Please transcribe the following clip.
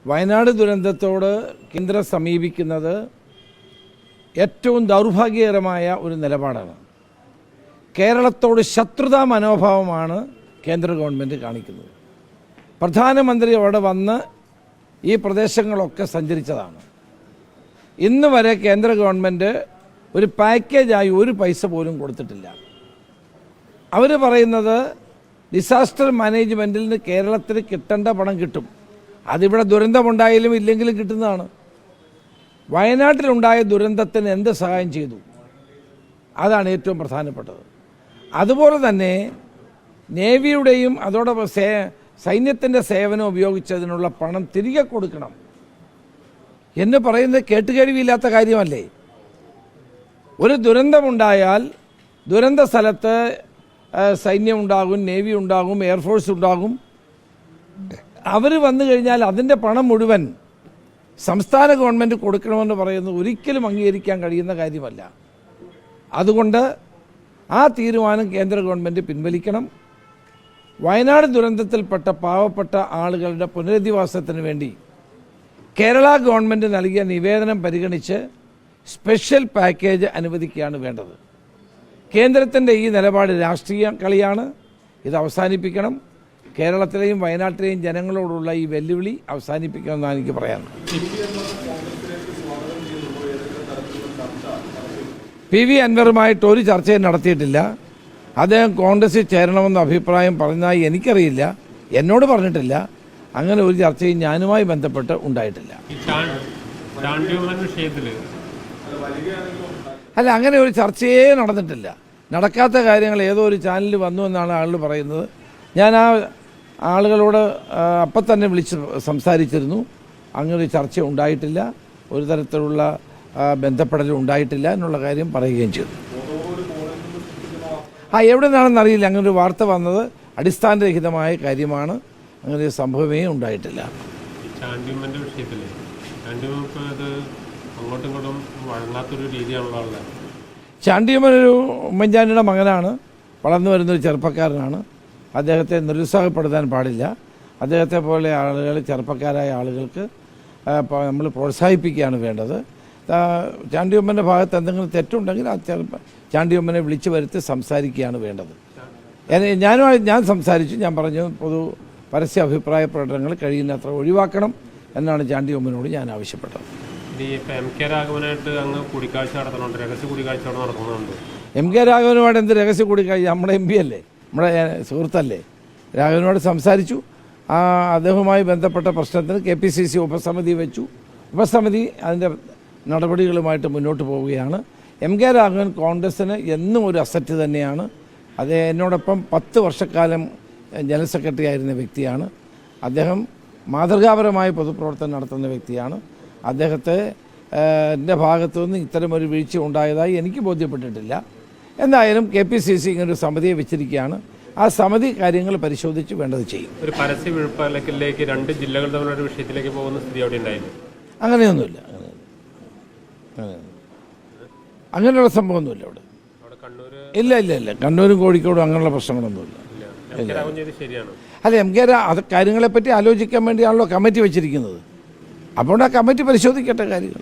വയനാട് ദുരന്തത്തോട് കേന്ദ്രം സമീപിക്കുന്നത് ഏറ്റവും ദൗർഭാഗ്യകരമായ ഒരു നിലപാടാണ്. കേരളത്തോട് ശത്രുതാ മനോഭാവമാണ് കേന്ദ്ര ഗവൺമെൻറ് കാണിക്കുന്നത്. പ്രധാനമന്ത്രി അവിടെ വന്ന് ഈ പ്രദേശങ്ങളൊക്കെ സഞ്ചരിച്ചതാണ്. ഇന്ന് വരെ കേന്ദ്ര ഗവൺമെൻറ് ഒരു പാക്കേജായി ഒരു പൈസ പോലും കൊടുത്തിട്ടില്ല. അവർ പറയുന്നത് ഡിസാസ്റ്റർ മാനേജ്മെൻറ്റിൽ നിന്ന് കേരളത്തിന് കിട്ടേണ്ട പണം കിട്ടും. അതിവിടെ ദുരന്തമുണ്ടായാലും ഇല്ലെങ്കിലും കിട്ടുന്നതാണ്. വയനാട്ടിലുണ്ടായ ദുരന്തത്തിന് എന്ത് സഹായം ചെയ്തു? അതാണ് ഏറ്റവും പ്രധാനപ്പെട്ടത്. അതുപോലെ തന്നെ നേവിയുടെയും അതോടൊപ്പം സൈന്യത്തിൻ്റെ സേവനം ഉപയോഗിച്ചതിനുള്ള പണം തിരികെ കൊടുക്കണം എന്ന് പറയുന്നത് കേട്ടുകേഴ്വിയില്ലാത്ത കാര്യമല്ലേ? ഒരു ദുരന്തമുണ്ടായാൽ ദുരന്ത സ്ഥലത്ത് സൈന്യം ഉണ്ടാകും, നേവി ഉണ്ടാകും, എയർഫോഴ്സ് ഉണ്ടാകും. അവർ വന്നു കഴിഞ്ഞാൽ അതിൻ്റെ പണം മുഴുവൻ സംസ്ഥാന ഗവൺമെൻറ് കൊടുക്കണമെന്ന് പറയുന്നത് ഒരിക്കലും അംഗീകരിക്കാൻ കഴിയുന്ന കാര്യമല്ല. അതുകൊണ്ട് ആ തീരുമാനം കേന്ദ്ര ഗവൺമെൻറ് പിൻവലിക്കണം. വയനാട് ദുരന്തത്തിൽപ്പെട്ട പാവപ്പെട്ട ആളുകളുടെ പുനരധിവാസത്തിന് വേണ്ടി കേരള ഗവൺമെൻറ് നൽകിയ നിവേദനം പരിഗണിച്ച് സ്പെഷ്യൽ പാക്കേജ് അനുവദിക്കുകയാണ് വേണ്ടത്. കേന്ദ്രത്തിൻ്റെ ഈ നിലപാട് രാഷ്ട്രീയ കളിയാണ്. ഇത് അവസാനിപ്പിക്കണം. കേരളത്തിലെയും വയനാട്ടിലെയും ജനങ്ങളോടുള്ള ഈ വെല്ലുവിളി അവസാനിപ്പിക്കണമെന്നാണ് എനിക്ക് പറയാനുള്ളത്. പി വി അൻവറുമായിട്ട് ഒരു ചർച്ചയും നടത്തിയിട്ടില്ല. അദ്ദേഹം കോൺഗ്രസിൽ ചേരണമെന്ന അഭിപ്രായം പറഞ്ഞതായി എനിക്കറിയില്ല, എന്നോട് പറഞ്ഞിട്ടില്ല. അങ്ങനെ ഒരു ചർച്ചയും ഞാനുമായി ബന്ധപ്പെട്ട് ഉണ്ടായിട്ടില്ല. അല്ല, അങ്ങനെ ഒരു ചർച്ചയേ നടന്നിട്ടില്ല. നടക്കാത്ത കാര്യങ്ങൾ ഏതോ ഒരു ചാനലിൽ വന്നു എന്നാണ് ആളുകൾ പറയുന്നത്. ഞാൻ ആ ആളുകളോട് അപ്പം തന്നെ വിളിച്ച് സംസാരിച്ചിരുന്നു. അങ്ങനെ ഒരു ചർച്ച ഉണ്ടായിട്ടില്ല, ഒരു തരത്തിലുള്ള ബന്ധപ്പെടലും ഉണ്ടായിട്ടില്ല എന്നുള്ള കാര്യം പറയുകയും ചെയ്തു. എവിടെ നിന്നാണെന്നറിയില്ല. അങ്ങനൊരു വാർത്ത വന്നത് അടിസ്ഥാനരഹിതമായ കാര്യമാണ്. അങ്ങനെ ഒരു സംഭവമേ ഉണ്ടായിട്ടില്ല. ചാണ്ടിയമ്മൻ ഒരു ഉമ്മൻചാണ്ടിയുടെ മകനാണ്, വളർന്നു വരുന്നൊരു ചെറുപ്പക്കാരനാണ്. അദ്ദേഹത്തെ നിരുത്സാഹപ്പെടുത്താൻ പാടില്ല. അദ്ദേഹത്തെ പോലെ ആളുകൾ, ചെറുപ്പക്കാരായ ആളുകൾക്ക് നമ്മൾ പ്രോത്സാഹിപ്പിക്കുകയാണ് വേണ്ടത്. ചാണ്ടിയമ്മൻ്റെ ഭാഗത്ത് എന്തെങ്കിലും തെറ്റുണ്ടെങ്കിൽ ആ ചാണ്ടിയമ്മനെ വിളിച്ചു വരുത്തി സംസാരിക്കുകയാണ് വേണ്ടത്. ഞാൻ സംസാരിച്ചു. ഞാൻ പറഞ്ഞു പരസ്യ അഭിപ്രായ പ്രകടനങ്ങൾ കഴിയുന്നത്ര ഒഴിവാക്കണം എന്നാണ് ചാണ്ടിയമ്മനോട് ഞാൻ ആവശ്യപ്പെട്ടത്. എം കെ രാഘവനുമായിട്ട് എന്ത് രഹസ്യ കൂടിക്കാഴ്ച? നമ്മുടെ എം പി അല്ലേ, നമ്മുടെ സുഹൃത്തല്ലേ. രാഘവനോട് സംസാരിച്ചു. അദ്ദേഹവുമായി ബന്ധപ്പെട്ട പ്രശ്നത്തിന് KPCC ഉപസമിതി വെച്ചു. ഉപസമിതി അതിൻ്റെ നടപടികളുമായിട്ട് മുന്നോട്ട് പോവുകയാണ്. എം കെ രാഘവൻ കോൺഗ്രസ്സിന് എന്നും ഒരു അസറ്റ് തന്നെയാണ്. അത് എന്നോടൊപ്പം 10 വർഷക്കാലം ജനറൽ സെക്രട്ടറി ആയിരുന്ന വ്യക്തിയാണ്. അദ്ദേഹം മാതൃകാപരമായ പൊതുപ്രവർത്തനം നടത്തുന്ന വ്യക്തിയാണ്. അദ്ദേഹത്തെ എൻ്റെ ഭാഗത്തുനിന്ന് ഇത്തരമൊരു വീഴ്ച ഉണ്ടായതായി എനിക്ക് ബോധ്യപ്പെട്ടിട്ടില്ല. എന്തായാലും KPCC ഇങ്ങനൊരു സമിതിയെ വെച്ചിരിക്കുകയാണ്. ആ സമിതി കാര്യങ്ങൾ പരിശോധിച്ച് വേണ്ടത് ചെയ്യും. ഒരു പരസ്യ വിഴുപ്പലക്കിലേക്ക് 2 ജില്ലകൾ തമ്മിലൊരു വിഷയത്തിലേക്ക് പോകുന്ന സ്ഥിതി അവിടെ ഉണ്ടായിരുന്നു. അങ്ങനെയൊന്നുമില്ല. അങ്ങനെയുള്ള സംഭവമൊന്നുമില്ല അവിടെ. ഇല്ല. കണ്ണൂരും കോഴിക്കോടും അങ്ങനെയുള്ള പ്രശ്നങ്ങളൊന്നുമില്ല. അല്ല, എം കെ അത് കാര്യങ്ങളെപ്പറ്റി ആലോചിക്കാൻ വേണ്ടിയാണല്ലോ കമ്മിറ്റി വെച്ചിരിക്കുന്നത്. അപ്പോൾ ആ കമ്മിറ്റി പരിശോധിക്കട്ടെ കാര്യങ്ങൾ.